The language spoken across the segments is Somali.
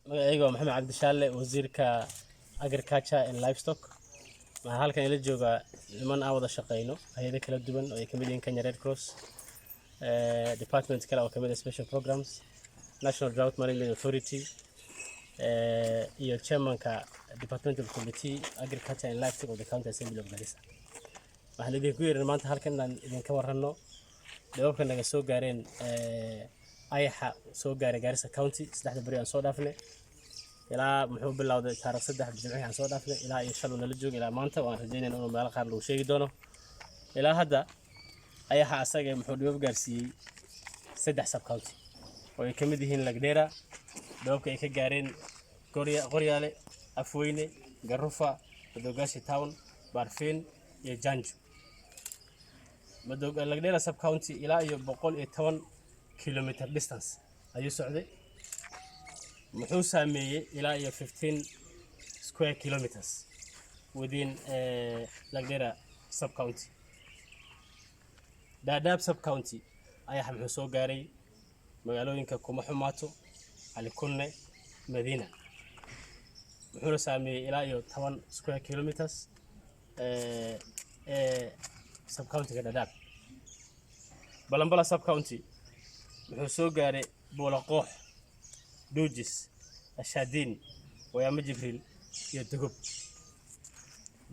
magacayga waa maxamed cabdishaale wasiirka agriculture and livestock waxaan halkan ila joogaa niman aan wada shaqeyno hay'ado kala duwan oo ay kamid yihiin Kenya Red Cross department kale oo kamid ah special programs National Drought Management Authority iyo chairmanka departmental committee agriculture and livestock of the county assembly of Garissa waxaan idinku yeerin maanta halkan aan idinka warrano dhawrka naga soo gaareen ayaxa soo gaaray Garissa County saddexda bari aan soo dhaafnay ilaa muxuu bilowday taariikh 3 Jimcaha aan soo dhaafnay ilaa iyo shalay nala joog ilaa maanta waan rajaynaynaa inuu meel qaar lagu sheegi doono ilaa hadda ayaxa asaga muxuu dhib gaarsiiyay 3 sub county oo ay kamid yihiin Lagdera dhawrka ay ka gaareen Qoryaale Afweyne Garufa Madogaashi Town Barfin iyo Janju Lagdera sub county ilaa iyo 110 kilometer distance ayuu socday muxuu saameeyay ilaa iyo 15 square kilometers within Lagdera sub county Dadaab sub county ayaa muxuu soo gaaray magaalooyinka Kuma Xumaato Alikunne Medina muxuu saameeyay ilaa iyo 10 square kilometers sub county Dadaab Balambala sub county wuxuu soo gaaray Boolaqoox Dujis Ashadin Wayama Jibril iyo Dugub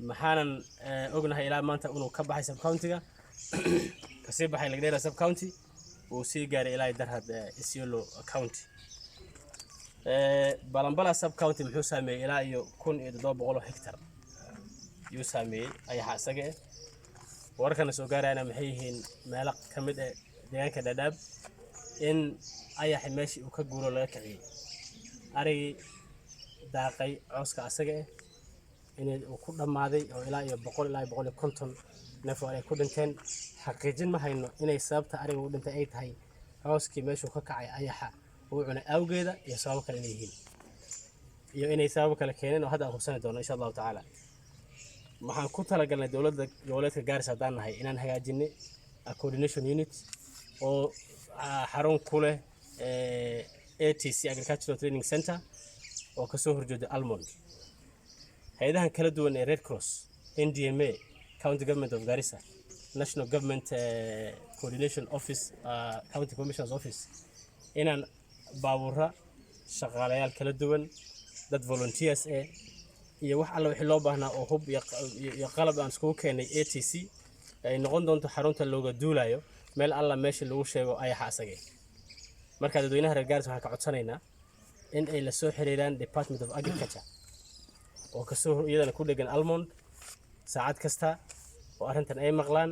maxaanan ognahay ilaa maanta inuu ka baxay sub county-ga ka sii baxay Lagdera sub county uu sii gaaray ilaa Darhad Isiolo county Balambala sub county muxuu saameeyay ilaa iyo 1700 hectar yuu saameeyay ayaxa asaga warkana soo gaarayna maxay yihiin meelo kamid ah deegaanka Dadaab in ayaxa meeshii uu ka guuro laga kiciyay arigii daaqay cooska asaga in uu ku dhamaaday oo ilaa iyo 100 ilaa 150 neef oo ay ku dhinteen xaqiijin ma hayno inay sababta ariga u dhintay ay tahay cooskii meeshuu ka kacay ayaxa uu cunay awgeeda iyo sabab kale inay yihiin iyo inay sabab kale keeneen oo hadda aan hubsan doono insha Allah taala waxaan ku talagalnay dawladda goboleedka Garissa hadaan nahay inaan hagaajinay coordination unit oo xarun ku leh ATC Agricultural Training Center oo ka soo horjeeda Almond hay'adahan kala duwan ee Red Cross NDMA County Government of Garissa National Government Coordination Office County Commissioner's Office inaan baabuura shaqaalayaal kala duwan dad volunteers iyo wax alla wixii loo baahnaa oo hub iyo qalab aan isku keenay ATC ay noqon doonto xarunta looga duulayo meel alla meesha lagu sheego ayaxa asaga marka dadweynaha reer Garissa waxaan ka codsanaynaa in ay la soo xiriiraan Department of Agriculture oo ka soo iyadana ku dhagan Almond saacad kasta oo arrintan ay maqlaan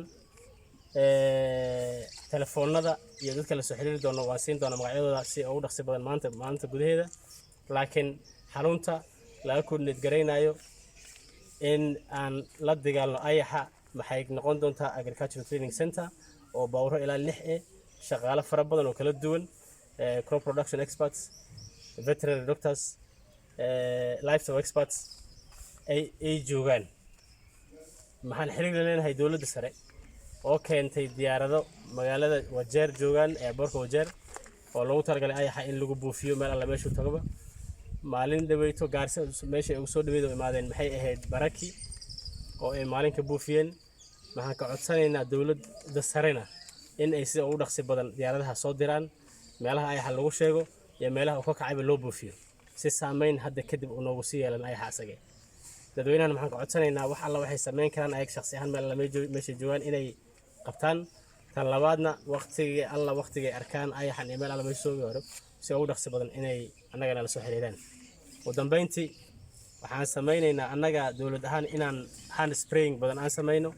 telefoonada iyo dadka la soo xiriiri doono waan siin doona magacyadooda si ugu dhaqsi badan maanta gudaheeda laakiin xarunta laga coordinate gareynayo in aan la dagaalno ayaxa maxay noqon doontaa Agricultural Training Center oo bawro ilaa 6 shaqaale fara badan oo kala duwan crop production experts veterinary doctors livestock experts ay joogaan maxaan xiriir leenahay dawladda sare oo keentay diyaarado magaalada Wajeer joogaan ee boorka Wajeer oo lagu talagalay ayaxa in lagu buufiyo meel alla meeshu tagaba maalin dhaweeyto Garissa meesha ay soo dhaweedo imaadeen maxay ahayd Baraki oo ay maalinka buufiyeen maxaan ka codsanaynaa dawladda sarena in ay sida ugu dhaqsi badan diyaaradaha soo diraan meelaha ayaxa lagu sheego iyo meelaha uu ka kacayba loo buufiyo si saameyn hadda kadib uu noogu sii yeelan ayaxa asaga dadweynaha maxaan ka codsanaynaa wax alla waxay sameyn karaan ayag shakhsi ahaan meesha joogaan inay qabtaan tan labaadna waqtiga arkaan ayaxan meel alla meesha soo gaaro si ugu dhaqsi badan inay annagana la soo xiriiraan ugu dambeyntii waxaan sameynaynaa annaga dawlad ahaan inaan hand spraying badan aan sameyno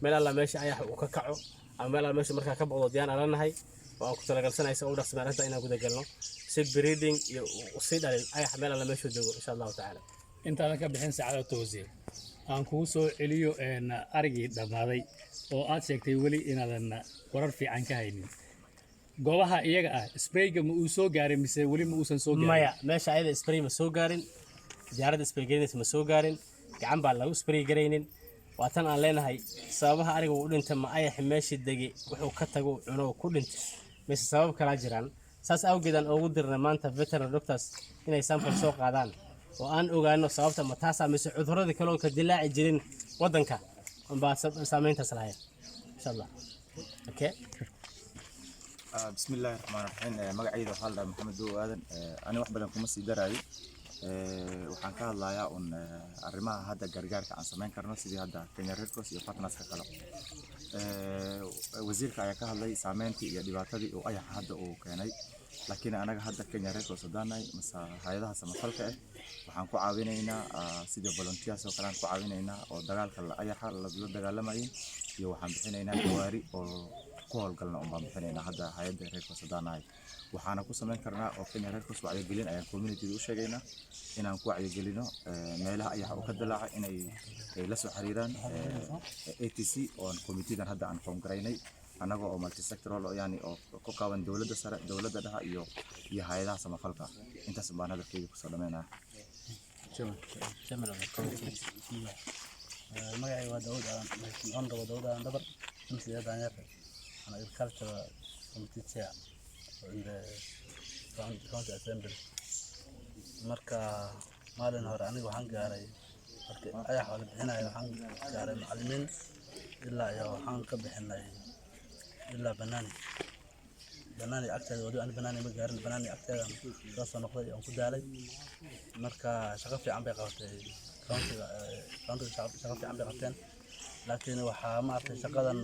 meel alla meesha ayax uu ka kaco ama meel alla meesha markaa ka baqdo diyaan aan lanahay oo aan ku talagalsanaysa ugu dhaqsi badan inaan guda galno si breeding iyo si dhalin ayax meel alla meesha joogo insha Allah taala intaan ka bixin saacada tawsiir aan kugu soo celiyo arigii dhamaaday oo aad sheegtay wali inaadan warar fiican ka haynin goobaha iyaga ah sprayga ma uu soo gaaray mise wali ma uusan soo gaarin maya meesha ayada spray ma soo gaarin diyaaradda spray gareynaysa ma soo gaarin gacan baa lagu spray gareynin waa tan aan leenahay sababaha ariga uu dhintay ma ayax meeshii degay wuxuu ka tago cuno ku dhintay mise sabab kala jiraan saas awgeedaan ugu dirnay maanta veterinary doctors inay sample soo qaadaan oo aan ogaano sababta ma taas ama cudurrada kale oo ka dilaaci jirin wadanka baa saameyntaas lahayd insha Allah. Okay. بسم الله الرحمن الرحيم magacayda waxa la Maxamed Doow Aadan ani wax badan kuma sii daraayo waxaan ka hadlayaa arrimaha hadda gargaarka aan sameyn karno sidii hadda Kenya Red Cross iyo partners ka kale wasiirka ayaa ka hadlay saameyntii iyo dhibaatadii oo ayax hadda uu keenay laakiin anaga hadda Kenya Red Cross danaay masa hay'adaha samafalka waxaan ku caawinaynaa sidii volunteers oo kale aan ku caawinaynaa oo dagaalka ayaxa la dagaalamayeen iyo waxaan bixinaynaa gawaari oo ku hawlgalna baan bixinaynaa hadda hay'adda Red Cross danaay waxaana ku sameyn karnaa oo Kenya Red Cross wacyigelin ayaan community u sheegaynaa inaan ku wacyigelino meelaha ayaxa oo ka dilaacay inay la soo xiriiraan ATC oo committee-dan hadda aan form gareynay anaga oo multi sectoral oo yani oo ku kaaban dawladda sare dawladda dhexe iyo hay'adaha samafalka intaas baan hadalkayga ku soo dhameynaa magacayga waa Daawud Aadan Dabar MCA Daanyarka and agriculture committee chair in the county assembly marka maalin hore aniga waxaan gaaray markii ayax wala bixinayo waxaan gaaray macallimiin ilaa iyo waxaan ka bixinay ilaa banaani agteeda wadi aan banaani ma gaarin banaani agteeda soo noqday oo ku daalay marka shaqo fiican bay qabatay county shaqo fiican bay qabteen laakiin waxa maartay shaqadan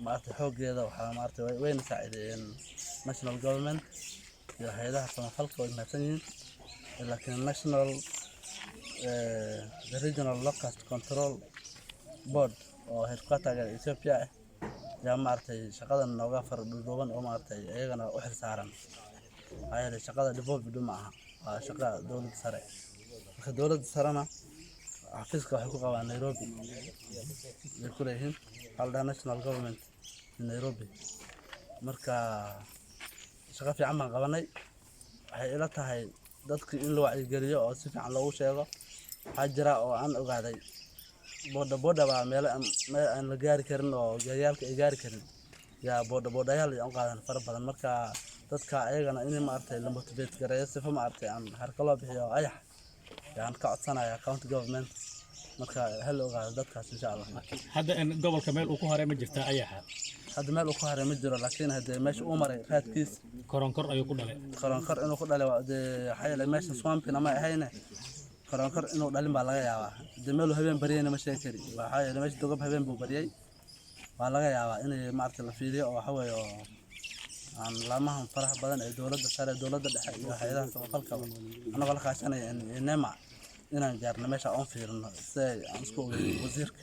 maartay xoogeeda waxa maartay wayna saacideen national government iyo hay'adaha samafalka oo mahadsan yihiin laakiin national the regional locust control board oo headquarter Ethiopia yaa maartay shaqadan nooga fardhuuban oo maartay ayagana u xil saaran ayay shaqada development ma aha waa shaqa dawladda sare marka dawladda sarena xafiiska waxay ku qabaan Nairobi ay ku leeyihiin halda national government in Nairobi marka shaqa fiican baan qabanay waxay ila tahay dadka in la wacyigeliyo oo si fiican loogu sheego waxaa jira oo aan ogaaday boda baa meel aan la gaari karin oo gaariyaalka ay gaari karin yaa bodayaal ay qaadan fara badan marka dadka ayagana in maartay la motivate gareeyo si fama maartay aan harka loo bixiyo ayax yaan ka codsanayaa county government marka hal ogaado dadkaas insha Allah hadda in gobolka meel uu ku haray ma jirtaa ayaxa hadda meel uu ku haray ma jiro laakiin hadda meesha uu maray raadkiis koronkor ayuu ku dhalay koronkor inuu ku dhalay waa xayla meesha swampina ma ahayna koronkor inuu dhalin baa laga yaabaa meel habeen bariyayna ma sheegi kari waxa ay meesha dogab habeen buu bariyay waa laga yaabaa in maartay la fiiriyo oo waxa weeyo aan laamahan farax badan ee dawladda sare dawladda dhexe iyo hay'adaha samafalka anaga la kaashanay NEMA inaan gaarno meesha aan fiirino si aan isku ogeeyo wasiirka